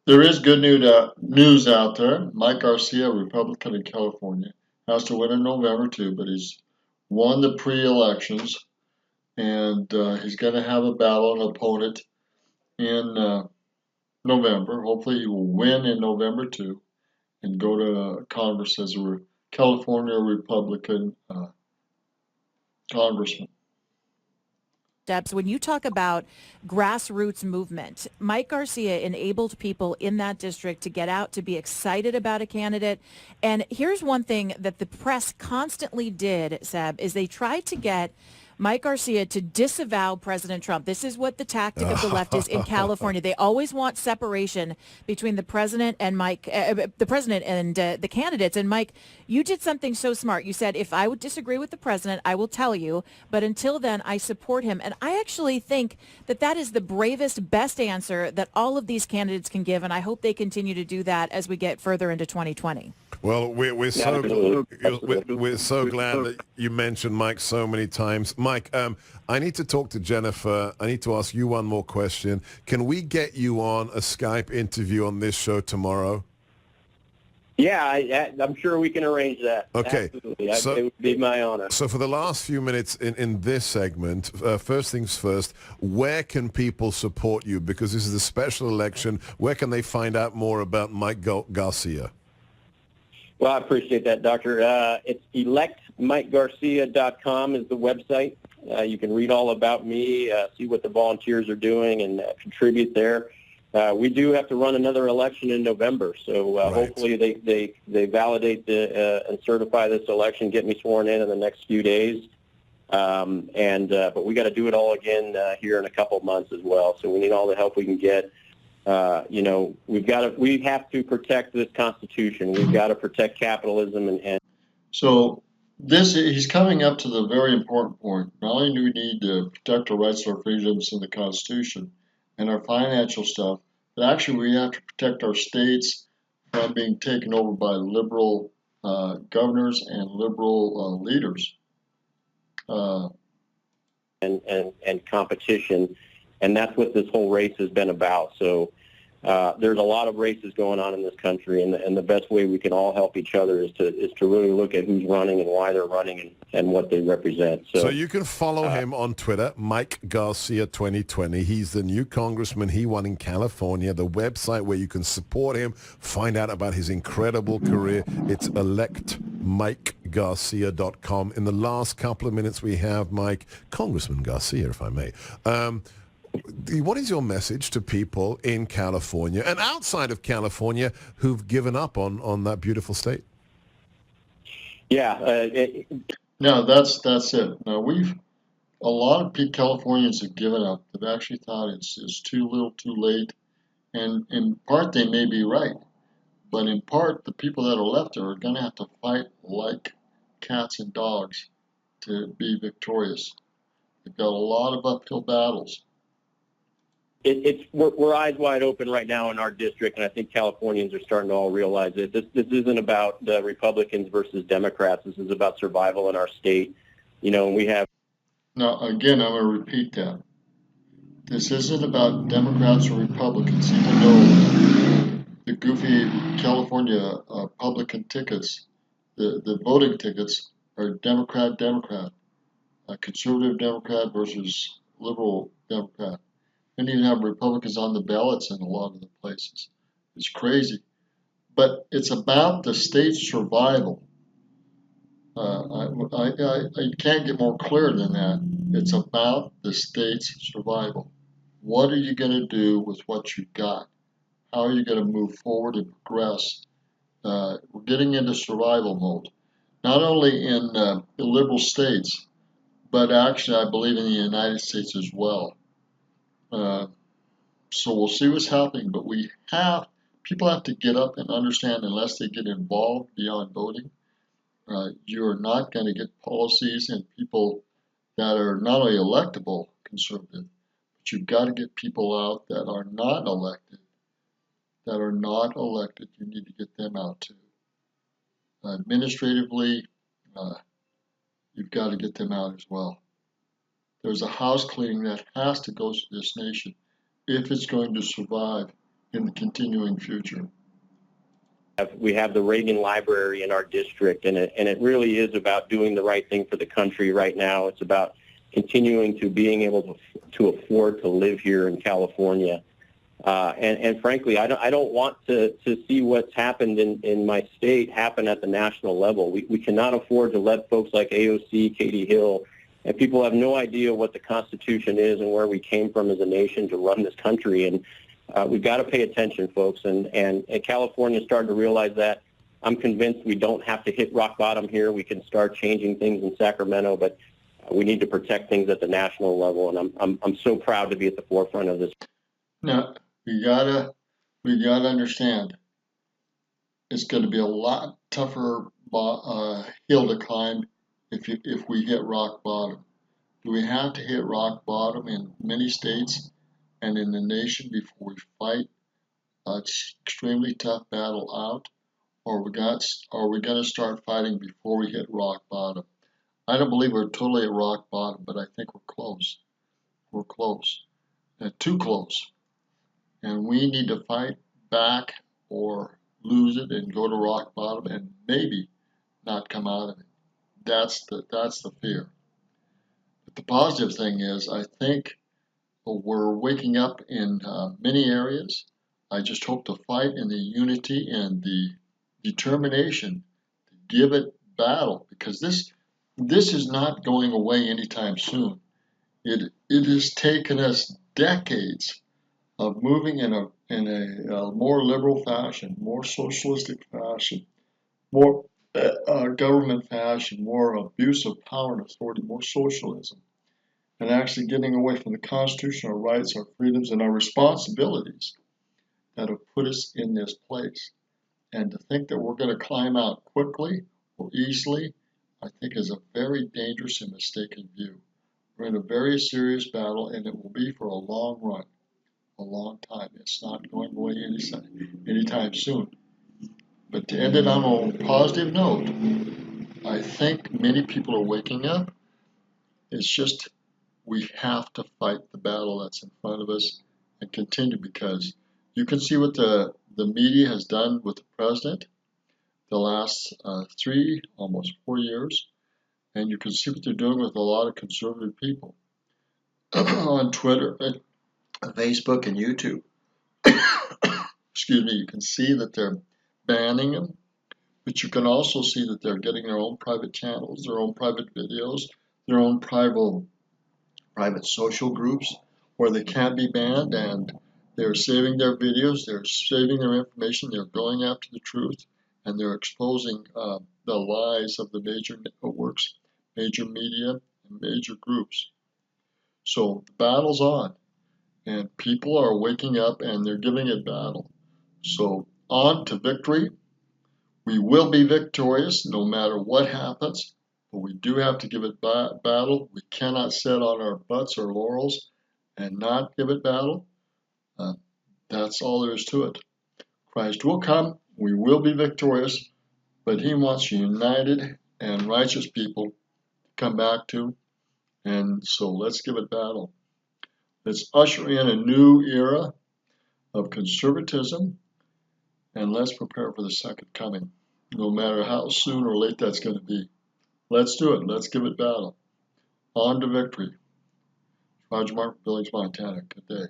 There is good news out there. Mike Garcia, Republican in California, has to win in November too, but he's won the pre-elections, and he's going to have a battle, an opponent in November. Hopefully, he will win in November too, and go to Congress as a California Republican congressman. Steps. When you talk about grassroots movement, Mike Garcia enabled people in that district to get out, to be excited about a candidate. And here's one thing that the press constantly did, Seb, is they tried to get Mike Garcia to disavow President Trump. This is what the tactic of the left is in California. They always want separation between the president and the candidates. And Mike, you did something so smart. You said, if I would disagree with the president, I will tell you. But until then, I support him. And I actually think that that is the bravest, best answer that all of these candidates can give. And I hope they continue to do that as we get further into 2020. Well, we're Yeah, so absolutely. we're so glad that you mentioned Mike so many times. Mike, I need to talk to Jennifer. I need to ask you one more question. Can we get you on a Skype interview on this show tomorrow? Yeah, I'm sure we can arrange that. Okay. Absolutely. So, it would be my honor. So for the last few minutes in this segment, first things first, where can people support you? Because this is a special election. Where can they find out more about Mike Garcia? Well, I appreciate that, Doctor. It's electmikegarcia.com is the website. You can read all about me, see what the volunteers are doing, and contribute there. We do have to run another election in November, so Right. hopefully they validate and certify this election, get me sworn in the next few days. But we got to do it all again here in a couple of months as well. So we need all the help we can get. We have to protect this Constitution. We've got to protect capitalism and So he's coming up to the very important point. Not only do we need to protect our rights and our freedoms in the Constitution and our financial stuff, but actually we have to protect our states from being taken over by liberal governors and liberal leaders. and competition, and that's what this whole race has been about. So there's a lot of races going on in this country, and the best way we can all help each other is to really look at who's running and why they're running and what they represent. So you can follow him on Twitter, Mike Garcia 2020. He's the new congressman. He won in California. The website where you can support him, find out about his incredible career, it's electmikegarcia.com. In the last couple of minutes we have, Mike, Congressman Garcia, if I may. What is your message to people in California and outside of California who've given up on that beautiful state? Yeah, No, that's it. Now a lot of Californians have given up. They've actually thought it's too little, too late, and in part they may be right, but in part the people that are left there are going to have to fight like cats and dogs to be victorious. They've got a lot of uphill battles. we're eyes wide open right now in our district, and I think Californians are starting to all realize it. This isn't about the Republicans versus Democrats. This is about survival in our state. And we have. Now, again, I'm going to repeat that. This isn't about Democrats or Republicans, even though the goofy California Republican tickets, the voting tickets, are Democrat, conservative Democrat versus liberal Democrat. And even have Republicans on the ballots in a lot of the places. It's crazy. But it's about the state's survival. I can't get more clear than that. It's about the state's survival. What are you going to do with what you've got? How are you going to move forward and progress? We're getting into survival mode, not only in the liberal states, but actually I believe in the United States as well. So we'll see what's happening, but people have to get up and understand, unless they get involved beyond voting, you're not going to get policies and people that are not only electable conservative, but you've got to get people out that are not elected. You need to get them out too. Administratively, you've got to get them out as well. There's a house cleaning that has to go through this nation if it's going to survive in the continuing future. We have the Reagan Library in our district, and it really is about doing the right thing for the country right now. It's about continuing to being able to afford to live here in California. And frankly, I don't want to see what's happened in my state happen at the national level. We cannot afford to let folks like AOC, Katie Hill, and people have no idea what the Constitution is and where we came from as a nation to run this country. And we've got to pay attention, folks. And California started to realize that. I'm convinced we don't have to hit rock bottom here. We can start changing things in Sacramento, but we need to protect things at the national level. And I'm so proud to be at the forefront of this. Now, we gotta understand, it's going to be a lot tougher hill to climb if we hit rock bottom. Do we have to hit rock bottom in many states and in the nation before we fight an extremely tough battle out, or are we going to start fighting before we hit rock bottom? I don't believe we're totally at rock bottom, but I think we're close. We're close, too close. And we need to fight back or lose it and go to rock bottom and maybe not come out of it. That's the fear. But the positive thing is, I think we're waking up in many areas. I just hope to fight in the unity and the determination to give it battle, because this is not going away anytime soon. It has taken us decades of moving in a more liberal fashion, more socialistic fashion, more government fashion, more abuse of power and authority, more socialism, and actually getting away from the Constitution, our rights, our freedoms, and our responsibilities that have put us in this place. And to think that we're going to climb out quickly or easily, I think is a very dangerous and mistaken view. We're in a very serious battle, and it will be for a long run. A long time. It's not going away anytime soon. But to end it on a positive note, I think many people are waking up. It's just we have to fight the battle that's in front of us and continue, because you can see what the media has done with the president the last almost 4 years, and you can see what they're doing with a lot of conservative people on Twitter and Facebook and YouTube. Excuse me, you can see that they're banning them, but you can also see that they're getting their own private channels, their own private videos, their own private social groups where they can't be banned, and they're saving their videos, they're saving their information, they're going after the truth, and they're exposing the lies of the major networks, major media, and major groups. So the battle's on, and people are waking up and they're giving it battle. So on to victory. We will be victorious no matter what happens, but we do have to give it battle. We cannot sit on our butts or laurels and not give it battle. That's all there is to it. Christ will come. We will be victorious, but he wants united and righteous people to come back to. And so let's give it battle. Let's usher in a new era of conservatism, and let's prepare for the second coming, no matter how soon or late that's going to be. Let's do it. Let's give it battle. On to victory. Roger Mark, Billings, Montana. Good day.